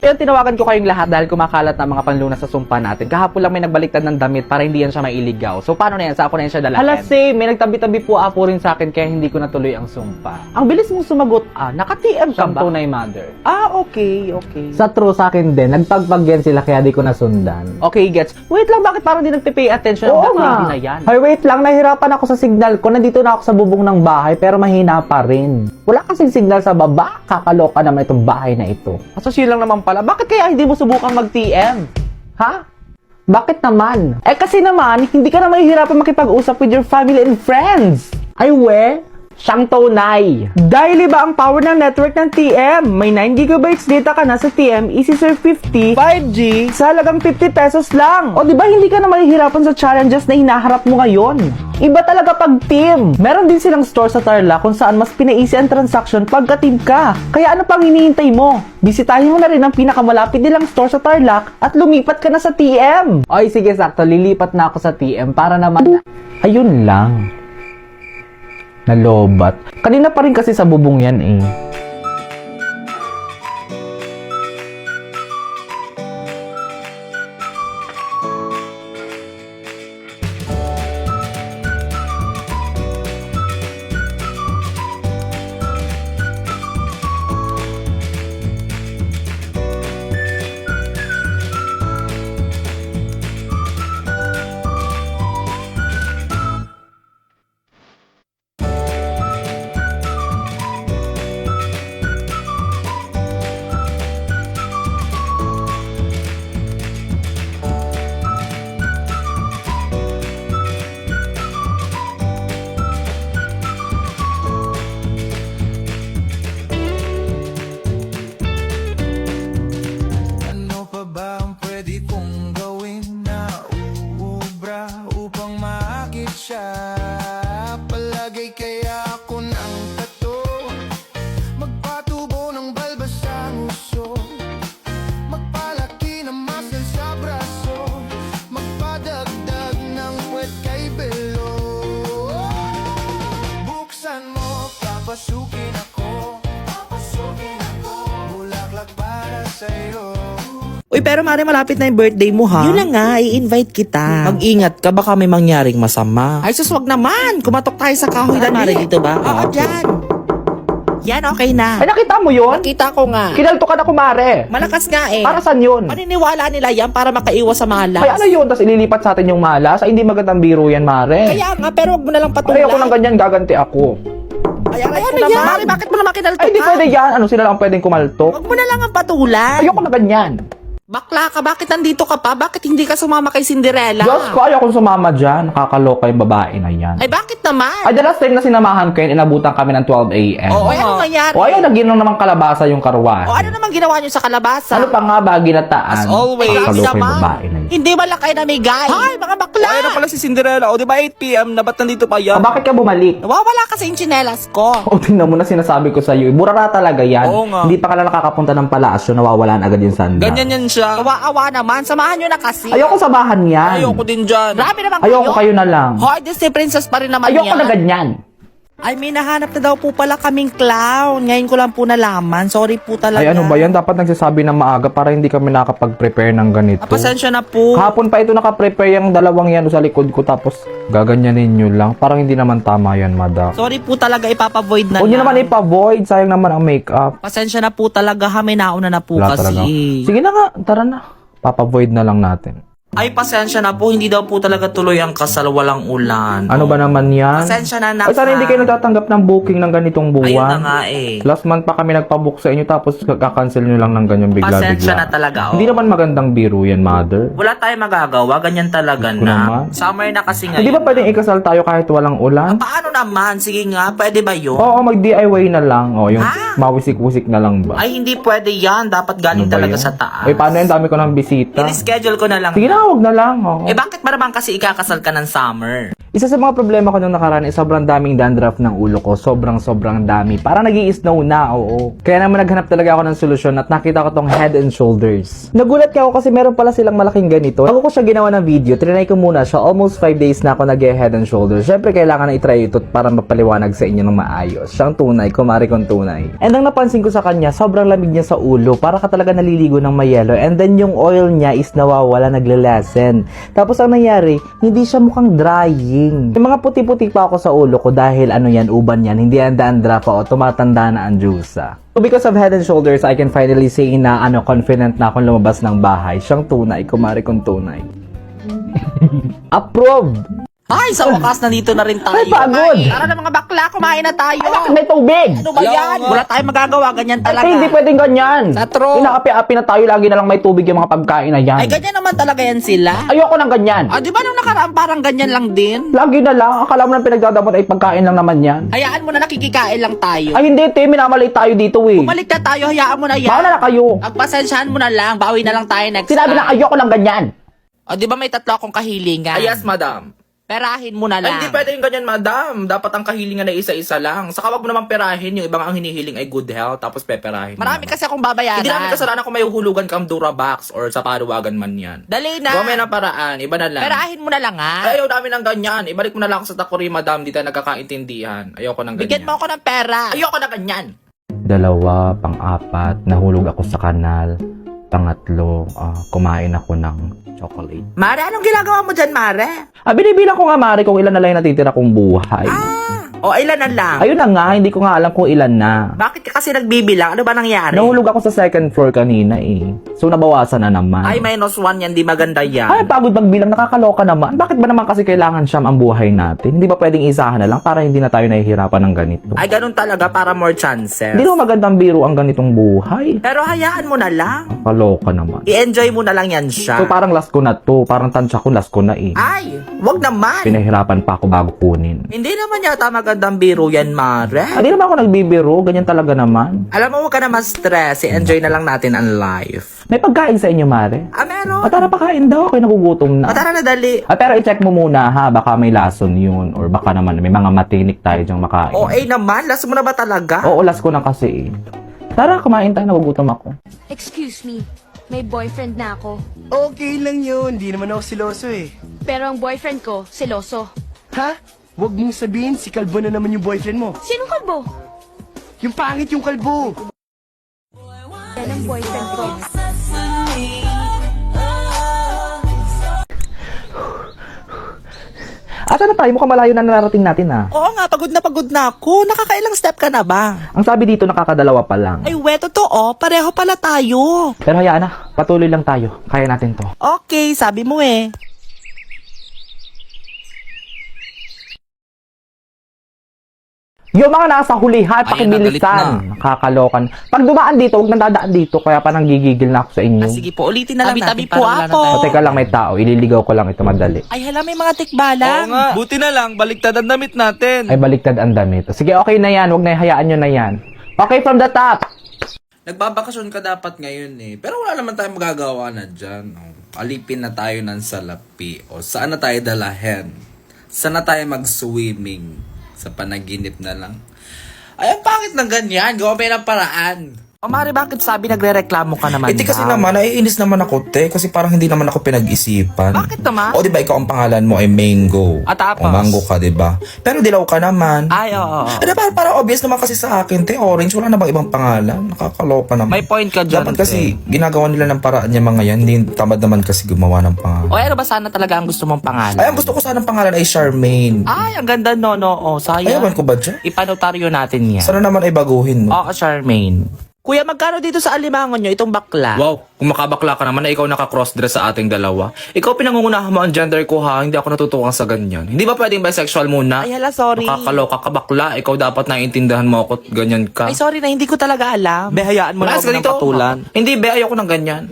Kaya tinawagan ko kayong lahat dahil kumakalat na mga panlunas sa sumpa natin. Kahapon lang may nagbaliktad ng damit para hindi yan siya mailigaw. So paano na yan? Sa ako na yan siya dalahin? Hala, same. May nagtabi-tabi po apo rin sa akin kaya hindi ko natuloy ang sumpa. Ang bilis mong sumagot. Naka-TM ka ba? Tunay mother. Okay. Sa true sa akin din, nagpagpag yan sila kaya di ko nasundan. Okay, gets. Wait lang, bakit parang di nagpe-pay attention Oo ang nga. na yan? Hoy, wait lang, nahirapan ako sa signal ko. Nandito na ako sa bubong ng bahay pero mahina pa rin. Wala kasing signal sa baba. Kakaloka naman itong bahay na ito. Asosyo lang naman pala. Bakit kaya hindi mo subukang mag-TM? Ha? Bakit naman? Kasi naman, hindi ka na mahihirapan makipag-usap with your family and friends. Ay we, siyang tunay. Dahil iba ang power ng network ng TM. May 9GB data ka na sa TM EasySurf 50 5G sa halagang 50 pesos lang. O di ba hindi ka na mahihirapan sa challenges na hinaharap mo ngayon? Iba talaga pag team. Meron din silang store sa Tarlac kung saan mas pina-easy ang transaction pagka-team ka. Kaya ano pang hinihintay mo? Bisitahin mo na rin ang pinakamalapit nilang store sa Tarlac at lumipat ka na sa TM. Ay sige, sakto, lilipat na ako sa TM para naman. Ayun lang. Nalobat. Kanina pa rin kasi sa bubong yan eh. Ano pa ba ang pwede kong gawin na uubra upang maakit siya? Palagay kaya ako ng tato, magpatubo ng balbas sa nguso, magpalaki ng muscle sa braso, magpadagdag ng puwet kay belo. Buksan mo, papasukin ako, bulaklak para sa'yo. Uy, pero Mare, malapit na yung birthday mo, ha? Yun na nga, i-invite kita. Mag-ingat ka, baka may mangyaring masama. Ay, sus, wag naman. Kumatok tayo sa kahoy Saan, na Mare, dito ba? Oo, dyan. Yan, okay na. Ay, nakita mo yun? Nakita ko nga. Kinalto ka na kumare. Malakas nga eh. Para saan yun? Paniniwala nila yan para makaiwas sa malas. Ay, ano yun? Tapos ililipat sa atin yung malas? Ay, hindi magandang biro yan, mare. Kaya nga, pero wag mo na lang Ay, patulan. ako ng ganyan, gaganti ako. Ay, ano naman. yan? Mare, bakit mo naman kinalto Ay, hindi ka? pwede yan. Ano, sila lang ang pwedeng kumalto? Wag mo na lang ang patulan. Ayoko na ganyan. Bakla ka, bakit nandito ka pa? Bakit hindi ka sumama kay Cinderella? Diyos ko, ayoko sumama dyan. Nakakaloka yung babae na yan. Ay, bakit naman? Ay, the last time na sinamahan ko yun, inabutan kami ng 12 a.m. Oo, ano nangyari? O, ayaw, naginom naman kalabasa yung karwahe. O, ano naman ginawa niyo sa kalabasa? Ano pa nga ba, ginataan? As always. Nakakaloka yung Naman. babae na yan. Hindi man lang kayo namigay. Hay, mga bakla! Ay, na pala si Cinderella. O, di ba 8 p.m. na ba't nandito pa yan? O, bakit ka bumalik? Nawawala kasi yung tsinelas ko. O, tingnan mo na sinasabi ko sa'yo. Burara talaga yan. Oo nga. Hindi pa ka lang nakakapunta ng palasyo, nawawalan agad yung sanda. Ganyan yan siya. Kawa-awa naman, samahan nyo na kasi. Ayoko sabahan yan. Ayoko din dyan. Grabe naman Ayoko kayo na lang. Hoy, Disney princess pa rin naman Ayoko yan. na ganyan. Ay, may nahanap na daw po pala kaming clown. Ngayon ko lang po nalaman. Sorry po talaga. Ay, ano ba yan? Dapat nagsasabi ng maaga para hindi kami nakapag-prepare ng ganito. Pasensya na po. Kahapon pa ito nakaprepare yung dalawang yan sa likod ko tapos gaganyanin nyo lang. Parang hindi naman tama yan, madam. Sorry po talaga, ipapavoid na Huwag nyo lang. naman ipa-void. Sayang naman ang makeup. Pasensya na po talaga ha. May nauna na po Wala kasi. talaga. Sige na nga, tara na. Papa-void na lang natin. Ay, pasensya na po. Hindi daw po talaga tuloy ang kasal. Walang ulan. Ano ba naman yan? Pasensya na Ay, sana hindi kayo natatanggap ng booking ng ganitong buwan. Ayun na nga eh. Last month pa kami nagpabook sa inyo tapos kakancel nyo lang ng ganyan bigla-bigla. Pasensya na talaga. Hindi naman magandang biro yan, mother. Wala tayong magagawa. Ganyan talaga Ko na. naman. Summer na kasi ngayon. Hindi ba pwedeng ikasal tayo kahit walang ulan? Paano naman? Sige nga, pwede ba yun? Oo, mag-DIY na lang. O, yung mawisik-wisik na lang ba? Ay, hindi pwede yan. Dapat galing Ano ba talaga yun? sa taas. Eh, paano yan? Dami ko ng bisita. I-schedule ko na lang. Sige na, huwag na lang. Oo. Eh, bakit ba naman kasi ikakasal ka ng summer? Isa sa mga problema ko nung nakaraan ay sobrang daming dandruff ng ulo ko. Sobrang dami. Parang nag-i-snow na, oo. Kaya naman naghanap talaga ako ng solusyon at nakita ko tong Head and Shoulders. Nagulat ka ako kasi meron pala silang malaking ganito. Bago ko siya ginawa ng video, trinay ko muna siya. Almost 5 days na ako nag-Head and Shoulders. Syempre, kailangan na itry ito para mapaliwanag sa inyo ng maayos. Siyang tunay, kumari kong tunay. And ang napansin ko sa kanya, sobrang lamig niya sa ulo. Para ka talaga naliligo ng mayelo. And then yung oil niya is nawawala, naglalasen. Tapos ang nangyari, hindi siya mukhang drying. Yung mga puti-puti pa ako sa ulo ko dahil ano yan, uban yan, hindi yan dandruff o tumatanda na ang juice. So because of Head and Shoulders, I can finally say na confident na akong lumabas ng bahay. Siyang tunay, kumari kong tunay. Approve! Ay, sa wakas nandito na rin tayo. Ay, pagod! Tara na mga bakla, kumain na tayo. May tubig! Ano ba yan? Wala tayong magagawa, ganyan talaga. Ay, hindi pwedeng ganyan. Natro. Inaapi-api na tayo, lagi na lang may tubig yung mga pagkain na yan. Ay, ganyan naman talaga yan sila. Ayoko ng ganyan. Ah, di ba nung nakaraan parang ganyan lang din? Lagi na lang, akala mo lang pinagdadamot ay pagkain lang naman yan. Hayaan mo na nakikikain lang tayo. Ay, hindi, te, minamalay tayo dito eh. Bumalik na tayo, hayaan mo na yan. Bawa na kayo. Pagpasensyahan mo na lang, bawi na lang tayo next Sinabi na time. ayoko ng ganyan. O, di ba may tatlo akong kahilingan? Ay, yes, madam. Perahin mo na lang. Ay, hindi pwede yung ganyan, madam. Dapat ang kahilingan ay isa-isa lang. Saka wag mo naman perahin. Yung ibang ang hinihiling ay good health, tapos peperahin mo Marami naman. kasi akong babayaran. Hindi namin kasalanan kung may uhulugan kang Durabox or sa paluwagan man yan. Dali na. Gawa mo yan ang paraan. Iba na lang. Perahin mo na lang ha. Ay, ayaw namin ng ganyan. Ibalik mo na lang ako sa takuri, madam. Di tayo nagkakaintindihan. Ayoko ng ganyan. Bigyan mo ako ng pera. Ayoko na ganyan. 2, pang-4, nahulog ako sa kanal. Pangatlo, kumain ako ng chocolate. Mare, anong ginagawa mo dyan, Mare? Binibilang ko nga, Mari, kung ilan na lang yung natitira kong buhay. O, ilan na lang? Ayun na nga, hindi ko nga alam kung ilan na. Bakit ka kasi nagbibilang? Ano ba nangyari? Nahulog ako sa second floor kanina eh. So, nabawasan na naman. Ay, -1 yan. Di maganda yan. Ay, pagod magbilang, nakakaloka naman. Bakit ba naman kasi kailangan siyam ang buhay natin? Hindi ba pwedeng isahan na lang para hindi na tayo nahihirapan ng ganito? Ay, ganun talaga para more chances. Hindi naman magandang biro ang ganitong buhay. Pero hayaan mo na lang. Nakakaloka naman. I-enjoy mo na lang yan siya. So, parang last ko na to. Parang tansya ko, last ko na eh. Ay, wag naman. Pinahirapan pa ako bago kunin. Hindi naman yata magandang biro yan, Mare. Hindi naman ako nagbibiro, ganyan talaga naman. Alam mo, huwag ka na ma-stress. I-enjoy na lang natin ang life. May pagkain sa inyo, Mare? Ah, meron. Tara, pakain daw. Ako'y nagugutom na. Tara na, dali. Pero i-check mo muna ha, baka may lason yun. Or baka naman may mga matinik tayo dyang makain. O, naman. Last mo na ba talaga? Oo, last ko na kasi eh. Tara, kumain tayo, nagugutom ako. Excuse me, may boyfriend na ako. Okay lang yun, di naman ako siloso eh. Pero ang boyfriend ko, seloso. Ha? Huwag mong sabihin, si Kalbo na naman yung boyfriend mo. Sinong kalbo? Yung pangit yung kalbo. Yan ang boyfriend ko. Asa na tayo? Mukhang malayo na nararating natin ha. Oo nga, pagod na ako. Nakakailang step ka na ba? Ang sabi dito, nakakadalawa pa lang. Ay, totoo. Pareho pala tayo. Pero hayaan na, patuloy lang tayo. Kaya natin to. Okay, sabi mo eh. Yung mga nasa hulihan, Ayun na, galit pakibilisan. Nakakalokan. Pag dumaan dito, huwag nang dadaan dito. Kaya parang gigigil na ako sa inyo. Sige po, ulitin na lang Tabi-tabi natin. po, para wala na apo. tayo. O, teka lang, may tao. Ililigaw ko lang ito madali. Ay, hala, may mga tikbalang. Buti na lang. Baliktad ang damit natin. Ay, baliktad ang damit. Sige, okay na yan. Huwag na hayaan nyo na yan. Okay, from the top. Nagbabakasyon ka dapat ngayon eh. Pero wala naman tayong magagawa na dyan. Alipin na tayo ng salapi. O saan na tayo dalahin? Saan na tayo mag-swimming? Sa panaginip na lang. Ay, ang pangit ng ganyan. Gawa pa ng paraan. O, Mari, bakit sabi nagre-reklamo ka naman? Di kasi daw? naman, naiinis naman ako, te. Kasi parang hindi naman ako pinag-isipan. Bakit naman? O, di ba, ikaw ang pangalan mo ay Mango. Ah, tapos? O, Mango ka, di ba? Pero dilaw ka naman. Ay, oo. Di ba, parang obvious naman kasi sa akin, te. Orange, wala na bang ibang pangalan? Nakakalopa naman. May point ka dyan. Dapat kasi, ginagawa nila ng paraan niya mga yan. Hindi tamad naman kasi gumawa ng pangalan. O, ano ba sana talaga ang gusto mong pangalan? Ay, ang gusto ko sana ng pangalan ay Charmaine. Ay, ang ganda no. O, sayang. Ayawan ko ba dyan? Ipanotaryo natin yan. Sana naman ay baguhin, no? Oo, Charmaine. Kuya, magkano dito sa alimangon nyo itong bakla? Wow, kung makabakla ka naman na ikaw naka-crossdress sa ating dalawa. Ikaw pinangungunahan mo ang gender ko ha, hindi ako natutukan sa ganyan. Hindi ba pwedeng bisexual muna? Ay, hala, sorry. Nakakaloka ka bakla, ikaw dapat naiintindihan mo ako at ganyan ka. Ay, sorry na, hindi ko talaga alam. Be, hayaan mo na Malas ako ka ng dito. patulan. Hindi be, ayoko ng ganyan.